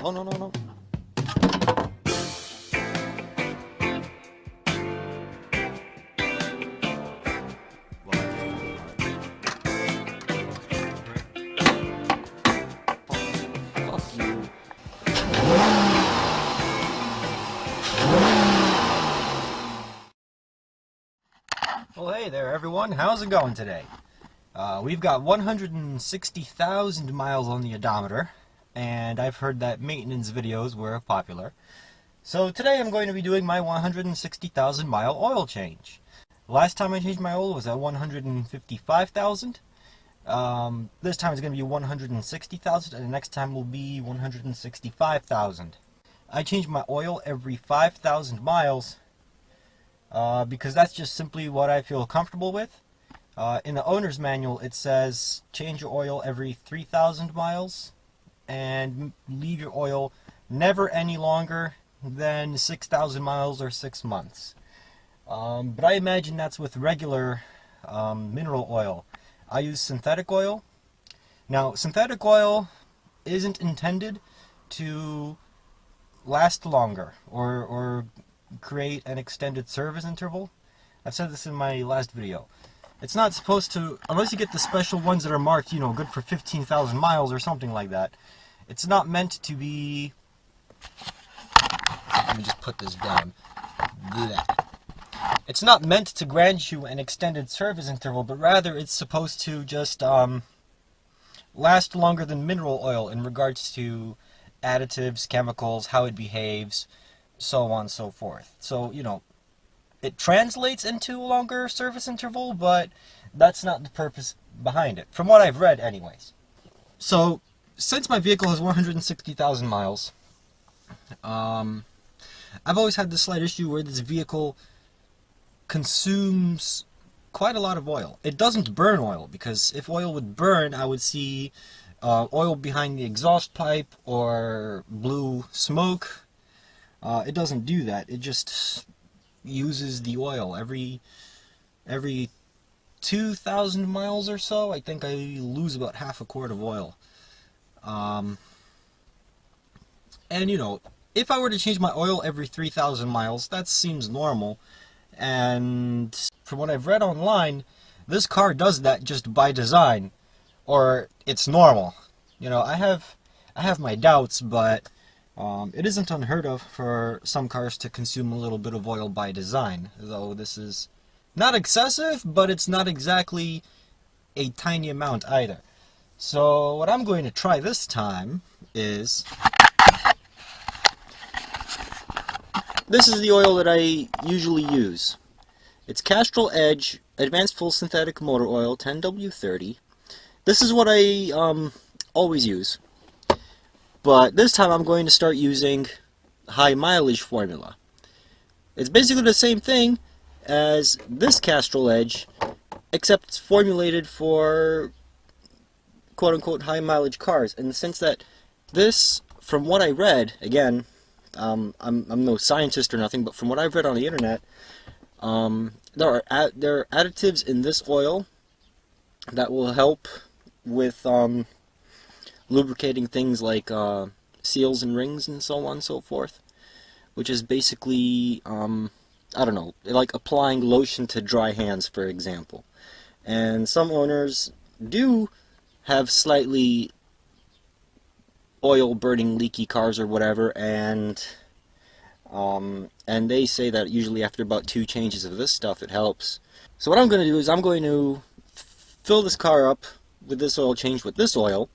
Oh, no, no, no. Fuck you. Well, hey there, everyone. How's it going today? We've got 160,000 miles on the odometer, and I've heard that maintenance videos were popular. So today I'm going to be doing my 160,000 mile oil change. Last time I changed my oil was at 155,000. This time it's going to be 160,000, and the next time will be 165,000. I change my oil every 5,000 miles because that's just simply what I feel comfortable with. In the owner's manual it says change your oil every 3,000 miles and leave your oil never any longer than 6,000 miles or 6 months. But I imagine that's with regular mineral oil. I use synthetic oil. Now, synthetic oil isn't intended to last longer or create an extended service interval. I've said this in my last video. It's not supposed to, unless you get the special ones that are marked, good for 15,000 miles or something like that. It's not meant to be... Let me just put this down. Blech. It's not meant to grant you an extended service interval, but rather it's supposed to just last longer than mineral oil in regards to additives, chemicals, how it behaves, so on and so forth. So, it translates into a longer service interval, but that's not the purpose behind it, from what I've read anyways. So, since my vehicle has 160,000 miles, I've always had this slight issue where this vehicle consumes quite a lot of oil. It doesn't burn oil, because if oil would burn, I would see oil behind the exhaust pipe or blue smoke. It doesn't do that. It just uses the oil every 2,000 miles or so. I think I lose about half a quart of oil. And if I were to change my oil every 3,000 miles, that seems normal. And from what I've read online, this car does that just by design, or it's normal. I have my doubts, but it isn't unheard of for some cars to consume a little bit of oil by design, though this is not excessive, but it's not exactly a tiny amount either. So what I'm going to try this time is... This is the oil that I usually use. It's Castrol Edge Advanced Full Synthetic Motor Oil 10W30. This is what I always use. But this time I'm going to start using high mileage formula. It's basically the same thing as this Castrol Edge, except it's formulated for quote-unquote high mileage cars. In the sense that this, from what I read, again, I'm no scientist or nothing, but from what I've read on the internet, there are additives in this oil that will help with lubricating things like seals and rings and so on and so forth, which is basically, I don't know, like applying lotion to dry hands, for example. And some owners do have slightly oil burning leaky cars or whatever, and they say that usually after about 2 changes of this stuff it helps. So what I'm going to do is I'm going to fill this car up with this oil change with this oil.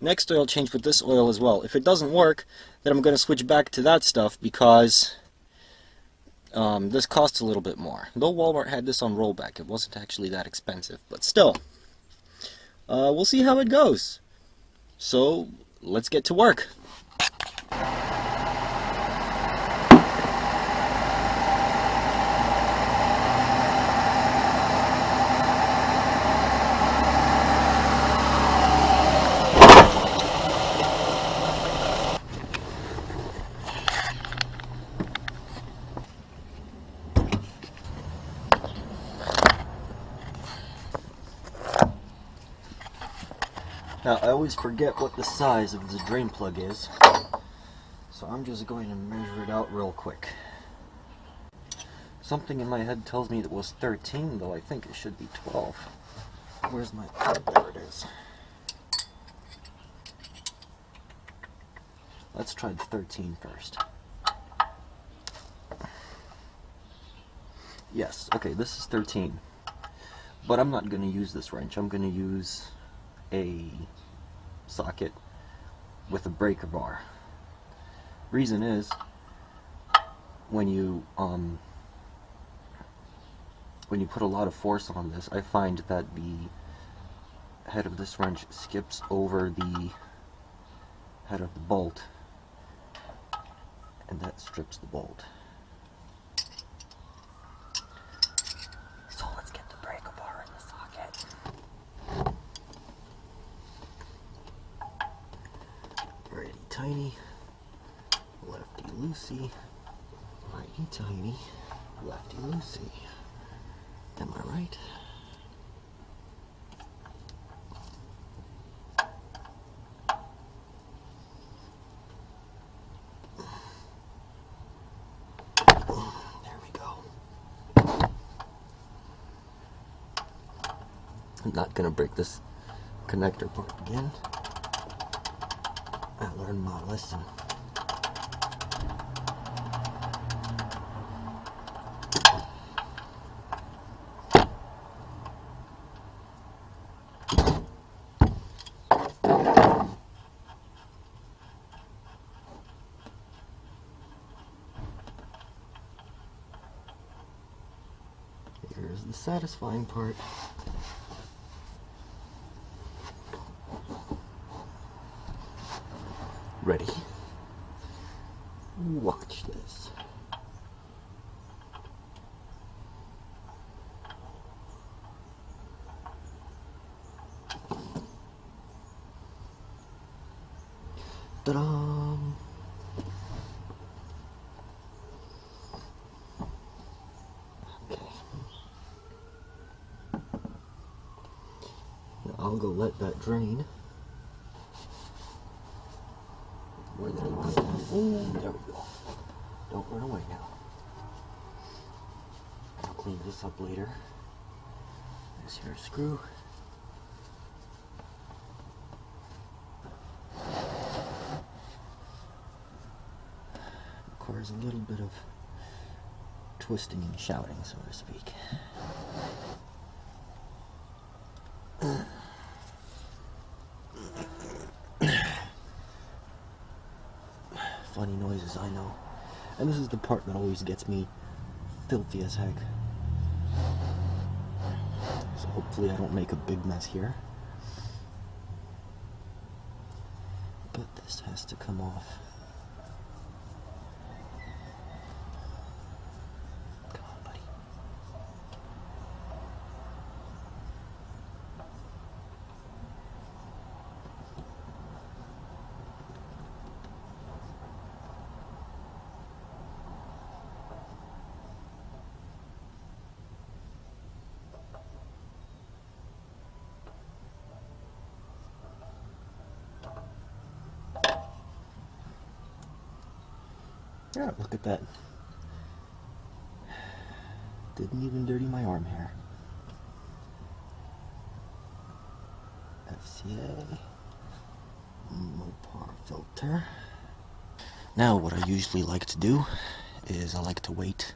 Next oil change with this oil as well. If it doesn't work, then I'm going to switch back to that stuff because this costs a little bit more. Though Walmart had this on rollback, it wasn't actually that expensive. But still, we'll see how it goes. So, let's get to work. Now, I always forget what the size of the drain plug is. So I'm just going to measure it out real quick. Something in my head tells me it was 13, though I think it should be 12. Where's my... oh, there it is. Let's try the 13 first. Yes, okay, this is 13. But I'm not going to use this wrench. I'm going to use a socket with a breaker bar. Reason is, when you put a lot of force on this, I find that the head of this wrench skips over the head of the bolt, and that strips the bolt. So let's get the breaker bar in the socket. Righty tiny, lefty loosey, righty tiny, lefty loosey. Am I right? There we go. I'm not gonna break this connector part again. I learned my lesson. Here's the satisfying part. Ready? Watch this. Ta-da! Okay. Now I'll go let that drain. Where did it go? Oh, there we go. Don't run away now. I'll clean this up later. This here screw. Requires a little bit of twisting and shouting, so to speak. Funny noises, I know. And this is the part that always gets me filthy as heck. So hopefully I don't make a big mess here. But this has to come off. Come on, buddy. Yeah, look at that. Didn't even dirty my arm hair. FCA Mopar filter. Now what I usually like to do is I like to wait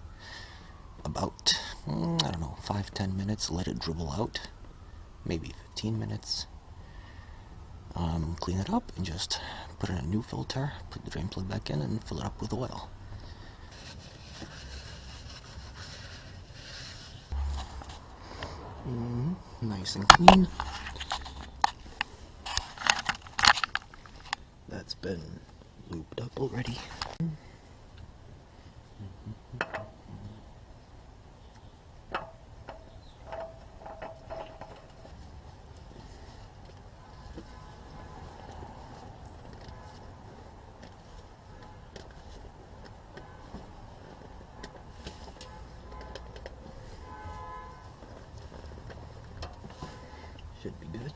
about, I don't know, 5-10 minutes, let it dribble out, maybe 15 minutes. Clean it up and just put in a new filter, put the drain plug back in and fill it up with oil. Nice and clean. That's been lubed up already. Should be good.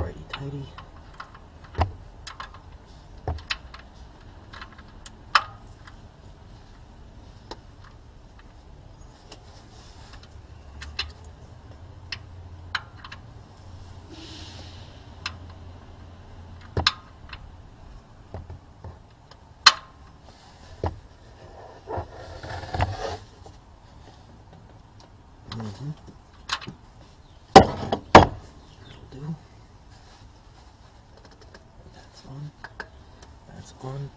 righty-tighty. That'll do. That's on. That's on.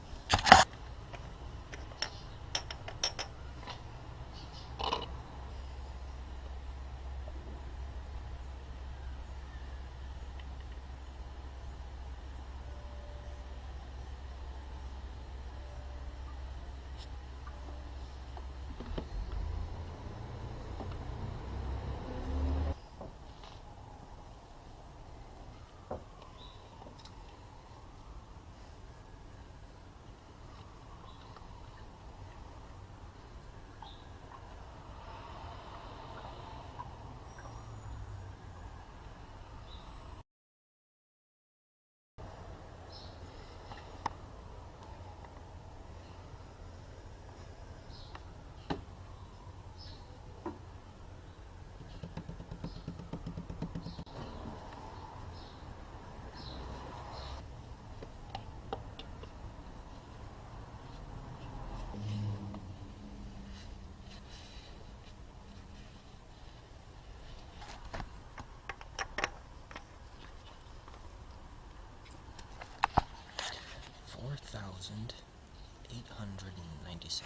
$4,897.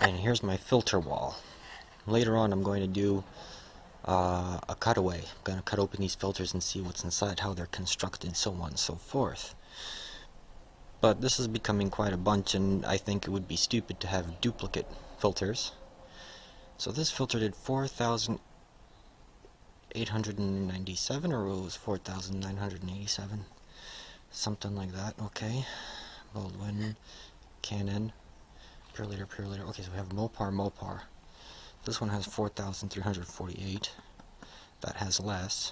And here's my filter wall. Later on I'm going to do a cutaway. I'm going to cut open these filters and see what's inside, how they're constructed, so on and so forth. But this is becoming quite a bunch, and I think it would be stupid to have duplicate filters. So this filter did 4,897, or it was 4,987, something like that. Okay, Baldwin, Canon, pure leader. Okay, so we have Mopar. This one has 4,348. That has less.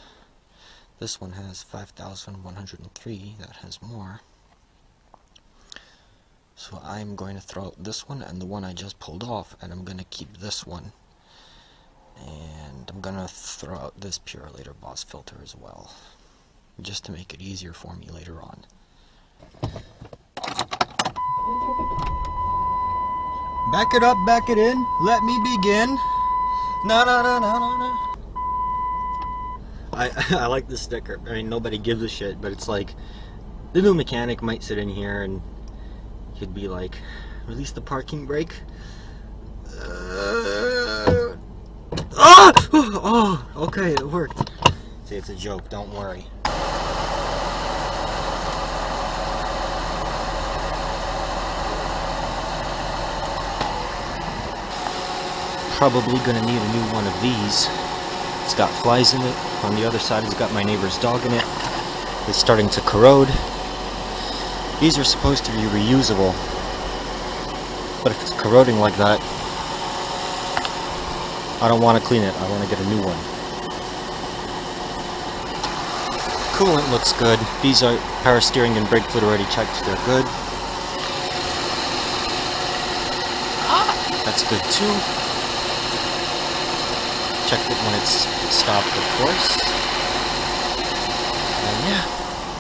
This one has 5,103. That has more. So I'm going to throw out this one and the one I just pulled off, and I'm going to keep this one. And I'm going to throw out this Pure Later Boss filter as well, just to make it easier for me later on. Back it up, back it in, let me begin. No. I like this sticker. I mean, nobody gives a shit, but it's like, the new mechanic might sit in here and he'd be like, release the parking brake. Oh, okay, it worked. See, it's a joke, don't worry. Probably gonna need a new one of these. It's got flies in it. On the other side, it's got my neighbor's dog in it. It's starting to corrode. These are supposed to be reusable, but if it's corroding like that, I don't want to clean it. I want to get a new one. Coolant looks good. These are power steering and brake fluid already checked. They're good. That's good too. Checked it when it's stopped, of course. And yeah,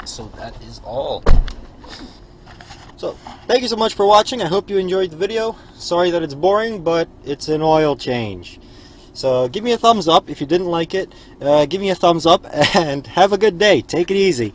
so that is all. So, thank you so much for watching. I hope you enjoyed the video. Sorry that it's boring, but it's an oil change. So, give me a thumbs up if you didn't like it. Give me a thumbs up, and have a good day. Take it easy.